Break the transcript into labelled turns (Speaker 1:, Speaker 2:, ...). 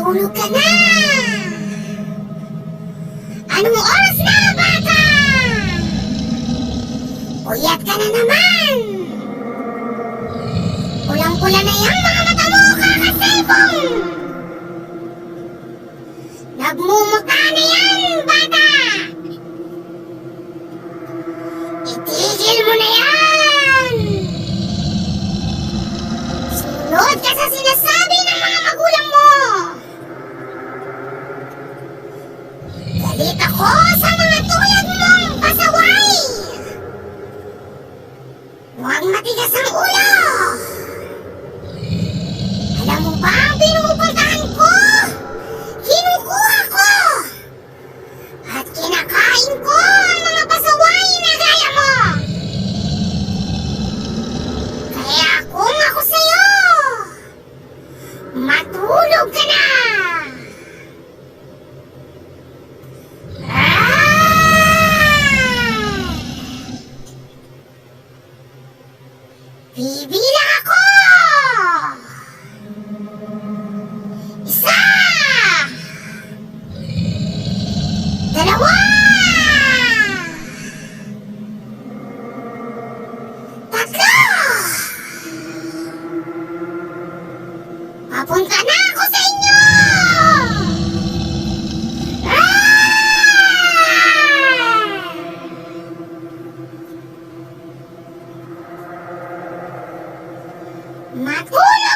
Speaker 1: Matulog ka na! Anong oras na, bata? Puyat ka na naman! Pulang-pula na yung mga mata mo, kaka-cellphone! Nagmumuka na yan, bata! Itigil mo na yan! Sunod ka sa sinasabi ng mga magulang mo! Galit ako sa mga tulad mong pasaway! Huwag matigas ang ulo! Alam mo ba ang pinupuntahan ko? Kinukuha ko! At kinakain ko ang mga pasaway na gaya mo! Kaya kung ako sa'yo, matulog ka na! Bibilang ako! Isa! Dalawa! Tatlo! Papunta na ako sa inyo! Matulog!